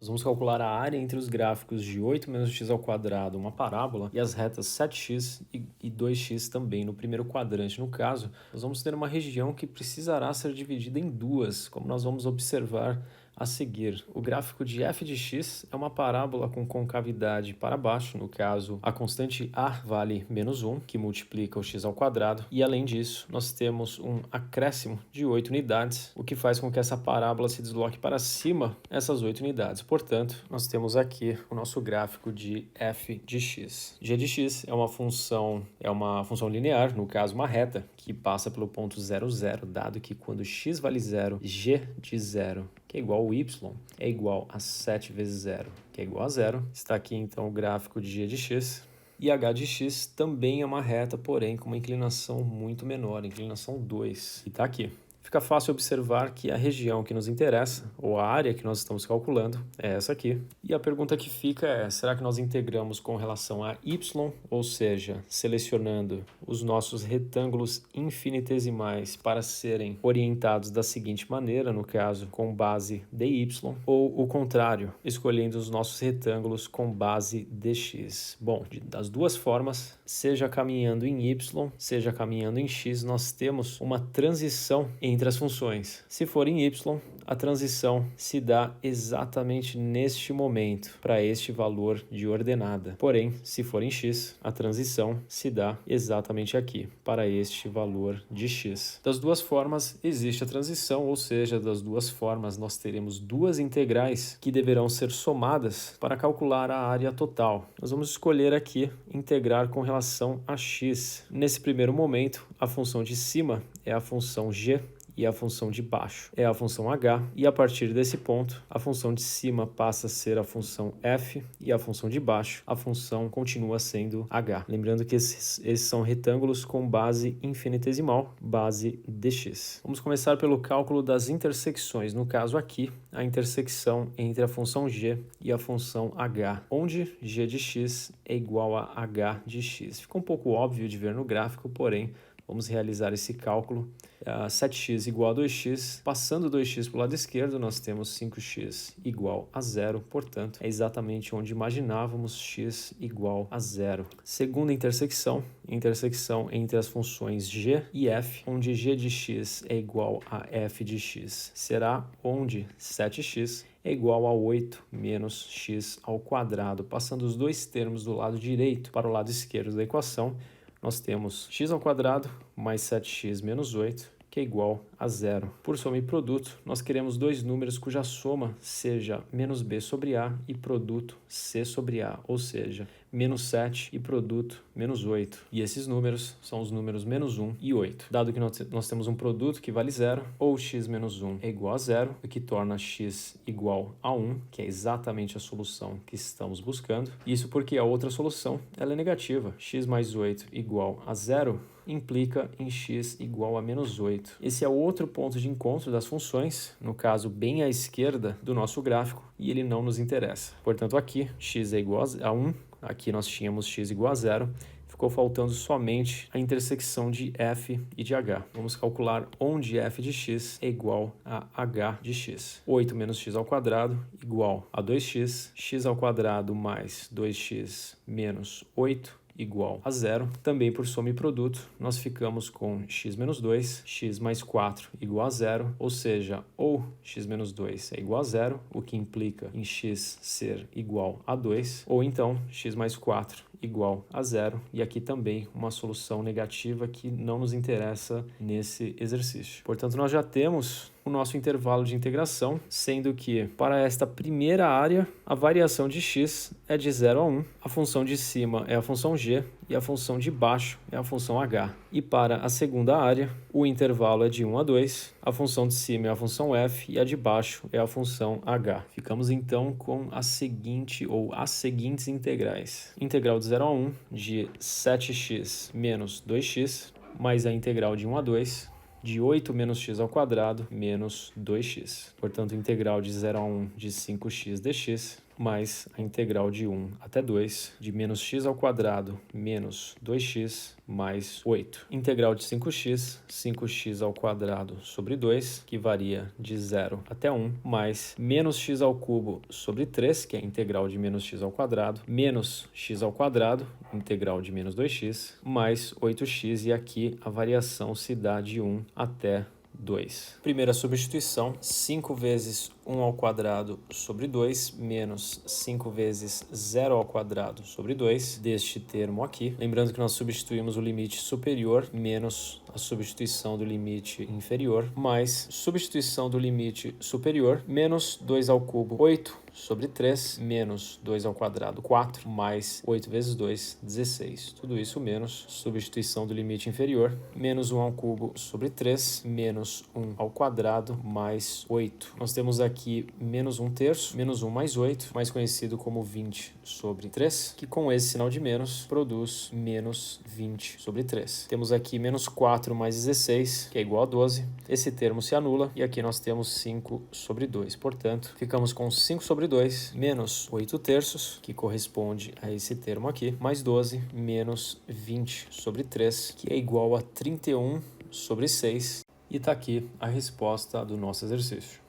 Nós vamos calcular a área entre os gráficos de 8 menos x ao quadrado, uma parábola, e as retas 7x e 2x também no primeiro quadrante. No caso, nós vamos ter uma região que precisará ser dividida em duas, como nós vamos observar a seguir. O gráfico de f de x é uma parábola com concavidade para baixo, no caso, a constante a vale menos 1, que multiplica o x ao quadrado, e além disso, nós temos um acréscimo de 8 unidades, o que faz com que essa parábola se desloque para cima essas 8 unidades. Portanto, nós temos aqui o nosso gráfico de f de x. G de x é uma função linear, no caso uma reta, que passa pelo ponto 0, 0, dado que quando x vale 0, g de 0, que é igual ao y, é igual a 7 vezes 0, que é igual a 0. Está aqui então o gráfico de g de x. E h de x também é uma reta, porém com uma inclinação muito menor, inclinação 2, e está aqui. Fica fácil observar que a região que nos interessa, ou a área que nós estamos calculando, é essa aqui. E a pergunta que fica é, será que nós integramos com relação a y, ou seja, selecionando os nossos retângulos infinitesimais para serem orientados da seguinte maneira, no caso, com base dy, ou o contrário, escolhendo os nossos retângulos com base dx? Bom, das duas formas, seja caminhando em y, seja caminhando em x, nós temos uma transição entre as funções. Se for em y, a transição se dá exatamente neste momento para este valor de ordenada. Porém, se for em x, a transição se dá exatamente aqui para este valor de x. Das duas formas existe a transição, ou seja, das duas formas nós teremos duas integrais que deverão ser somadas para calcular a área total. Nós vamos escolher aqui integrar com relação a x. Nesse primeiro momento, a função de cima é a função g, e a função de baixo é a função h, e a partir desse ponto, a função de cima passa a ser a função f, e a função de baixo, a função continua sendo h. Lembrando que esses são retângulos com base infinitesimal, base dx. Vamos começar pelo cálculo das intersecções. No caso aqui, a intersecção entre a função g e a função h, onde g de x é igual a h de x. Fica um pouco óbvio de ver no gráfico, porém, vamos realizar esse cálculo. 7x igual a 2x, passando 2x para o lado esquerdo, nós temos 5x igual a 0, portanto, é exatamente onde imaginávamos x igual a 0. Segunda intersecção entre as funções g e f, onde g de x é igual a f de x, será onde 7x é igual a 8 menos x ao quadrado. Passando os dois termos do lado direito para o lado esquerdo da equação, nós temos x ao quadrado mais 7x menos 8, que é igual a 0. Por soma e produto, nós queremos dois números cuja soma seja menos b sobre a e produto c sobre a, ou seja, menos 7 e produto menos 8. E esses números são os números menos 1 e 8. Dado que nós temos um produto que vale 0, ou x menos 1 é igual a 0, o que torna x igual a 1, que é exatamente a solução que estamos buscando. Isso porque a outra solução ela é negativa. X mais 8 igual a 0 implica em x igual a menos 8. Esse é o outro ponto de encontro das funções, no caso bem à esquerda do nosso gráfico, e ele não nos interessa. Portanto, aqui x é igual a 1, aqui nós tínhamos x igual a 0, ficou faltando somente a intersecção de f e de h. Vamos calcular onde f de x é igual a h de x. 8 menos x ao quadrado igual a 2x, x ao quadrado mais 2x menos 8 igual a 0. Também por soma e produto, nós ficamos com x menos 2, x mais 4 igual a 0, ou seja, ou x menos 2 é igual a 0, o que implica em x ser igual a 2, ou então x mais 4 igual a 0, e aqui também uma solução negativa que não nos interessa nesse exercício. Portanto, nós já temos o nosso intervalo de integração, sendo que para esta primeira área, a variação de x é de 0 a 1, a função de cima é a função g e a função de baixo é a função h. E para a segunda área, o intervalo é de 1 a 2, a função de cima é a função f e a de baixo é a função h. Ficamos então com a seguinte ou as seguintes integrais. Integral de 0 a 1 de 7x menos 2x, mais a integral de 1 a 2 de 8 menos x ao quadrado menos 2x. Portanto, integral de 0 a 1 de 5x dx mais a integral de 1 até 2 de menos x ao quadrado menos 2x mais 8. Integral de 5x, 5x ao quadrado sobre 2, que varia de 0 até 1, mais menos x ao cubo sobre 3, que é a integral de menos x ao quadrado, menos x ao quadrado, integral de menos 2x, mais 8x, e aqui a variação se dá de 1 até 2. Primeira substituição, 5 vezes 1 ao quadrado sobre 2 menos 5 vezes 0 ao quadrado sobre 2 deste termo aqui. Lembrando que nós substituímos o limite superior menos a substituição do limite inferior, mais substituição do limite superior menos 2 ao cubo, 8 sobre 3, menos 2 ao quadrado, 4, mais 8 vezes 2, 16. Tudo isso menos substituição do limite inferior, menos 1 ao cubo sobre 3, menos 1 ao quadrado, mais 8. Nós temos aqui menos 1 terço, menos 1 mais 8, mais conhecido como 20 sobre 3, que com esse sinal de menos produz menos 20 sobre 3. Temos aqui menos 4 mais 16, que é igual a 12. Esse termo se anula e aqui nós temos 5 sobre 2. Portanto, ficamos com 5 sobre 2 menos 8 terços, que corresponde a esse termo aqui, mais 12 menos 20 sobre 3, que é igual a 31 sobre 6. E está aqui a resposta do nosso exercício.